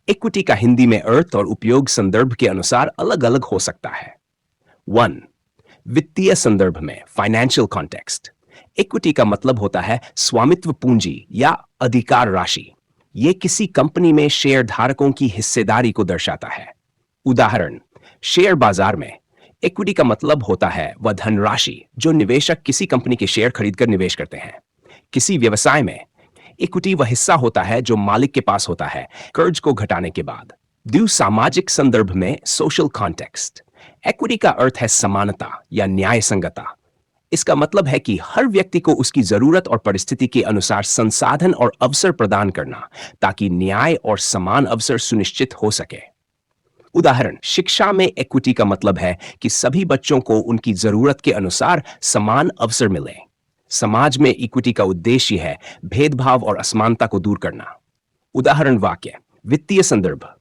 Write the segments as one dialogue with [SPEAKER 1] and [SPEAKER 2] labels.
[SPEAKER 1] Equity का हिंदी में अर्थ और उपयोग संदर्भ के अनुसार अलग अलग हो सकता है। 1. वित्तीय संदर्भ में फाइनेंशियल कॉन्टेक्स्ट। इक्विटी का मतलब होता है स्वामित्व पूंजी या अधिकार राशि। यह किसी कंपनी में शेयर धारकों की हिस्सेदारी को दर्शाता है। उदाहरण, शेयर बाजार में इक्विटी का मतलब होता है वह धनराशि जो निवेशक किसी कंपनी के शेयर खरीदकर निवेश करते हैं। किसी व्यवसाय में इक्विटी वह हिस्सा होता है जो मालिक के पास होता है कर्ज को घटाने के बाद। द्वि सामाजिक संदर्भ में सोशल कॉन्टेक्स्ट। इक्विटी का अर्थ है समानता या न्याय संगता। इसका मतलब है कि हर व्यक्ति को उसकी जरूरत और परिस्थिति के अनुसार संसाधन और अवसर प्रदान करना ताकि न्याय और समान अवसर सुनिश्चित हो सके। उदाहरण, शिक्षा में इक्विटी का मतलब है कि सभी बच्चों को उनकी जरूरत के अनुसार समान अवसर मिले। समाज में इक्विटी का उद्देश्य है भेदभाव और असमानता को दूर करना। उदाहरण वाक्य, वित्तीय संदर्भ।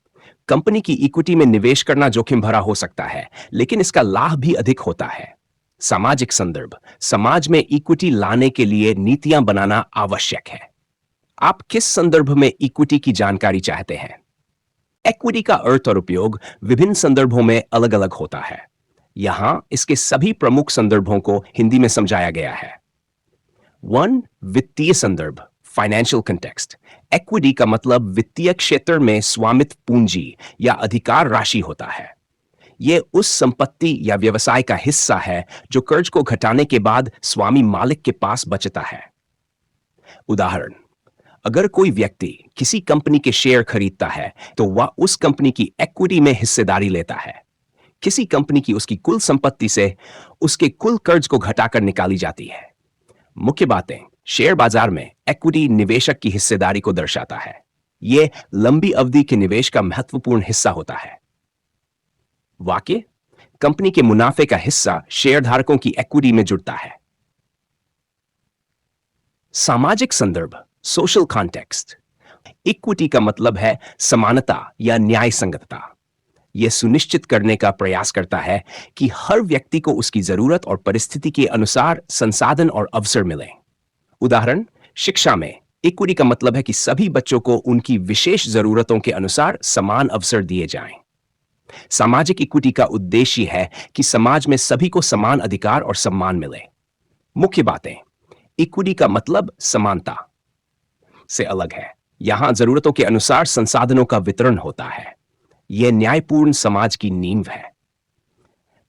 [SPEAKER 1] कंपनी की इक्विटी में निवेश करना जोखिम भरा हो सकता है, लेकिन इसका लाभ भी अधिक होता है। सामाजिक संदर्भ, समाज में इक्विटी लाने के लिए नीतियां बनाना आवश्यक है। आप किस संदर्भ में इक्विटी की जानकारी चाहते हैं? इक्विटी का अर्थ और उपयोग विभिन्न संदर्भों में अलग अलग होता है। यहां इसके सभी प्रमुख संदर्भों को हिंदी में समझाया गया है। 1. वित्तीय संदर्भ फाइनेंशियल कंटेक्स्ट। इक्विटी का मतलब वित्तीय क्षेत्र में स्वामित्व पूंजी या अधिकार राशि होता है। यह उस संपत्ति या व्यवसाय का हिस्सा है जो कर्ज को घटाने के बाद स्वामी मालिक के पास बचता है। उदाहरण, अगर कोई व्यक्ति किसी कंपनी के शेयर खरीदता है तो वह उस कंपनी की इक्विटी में हिस्सेदारी लेता है। किसी कंपनी की उसकी कुल संपत्ति से उसके कुल कर्ज को घटाकर निकाली जाती है। मुख्य बातें, शेयर बाजार में इक्विटी निवेशक की हिस्सेदारी को दर्शाता है। यह लंबी अवधि के निवेश का महत्वपूर्ण हिस्सा होता है। वाक्य, कंपनी के मुनाफे का हिस्सा शेयरधारकों की इक्विटी में जुड़ता है। सामाजिक संदर्भ सोशल कॉन्टेक्स्ट। इक्विटी का मतलब है समानता या न्याय संगतता। यह सुनिश्चित करने का प्रयास करता है कि हर व्यक्ति को उसकी जरूरत और परिस्थिति के अनुसार संसाधन और अवसर मिले। उदाहरण, शिक्षा में इक्विटी का मतलब है कि सभी बच्चों को उनकी विशेष जरूरतों के अनुसार समान अवसर दिए जाएं। सामाजिक इक्विटी का उद्देश्य है कि समाज में सभी को समान अधिकार और सम्मान मिले। मुख्य बातें, इक्विटी का मतलब समानता से अलग है। यहां जरूरतों के अनुसार संसाधनों का वितरण होता है। यह न्यायपूर्ण समाज की नींव है।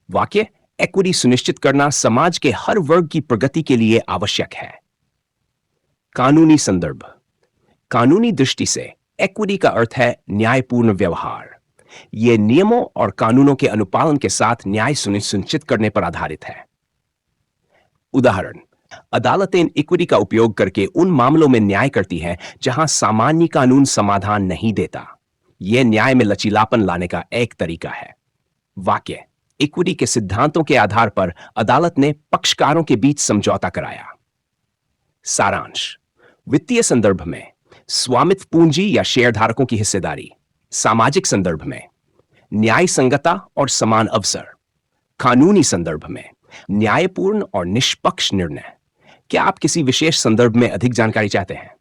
[SPEAKER 1] वाक्य, इक्विटी सुनिश्चित करना समाज के हर वर्ग की प्रगति के लिए आवश्यक है। कानूनी संदर्भ। कानूनी दृष्टि से इक्विटी का अर्थ है न्यायपूर्ण व्यवहार। यह नियमों और कानूनों के अनुपालन के साथ न्याय सुनिश्चित करने पर आधारित है। उदाहरण, अदालतें इक्विटी का उपयोग करके उन मामलों में न्याय करती हैं जहां सामान्य कानून समाधान नहीं देता। यह न्याय में लचीलापन लाने का एक तरीका है। वाक्य, इक्विटी के सिद्धांतों के आधार पर अदालत ने पक्षकारों के बीच समझौता कराया। सारांश, वित्तीय संदर्भ में स्वामित्व पूंजी या शेयरधारकों की हिस्सेदारी। सामाजिक संदर्भ में न्याय संगता और समान अवसर। कानूनी संदर्भ में न्यायपूर्ण और निष्पक्ष निर्णय। क्या आप किसी विशेष संदर्भ में अधिक जानकारी चाहते हैं?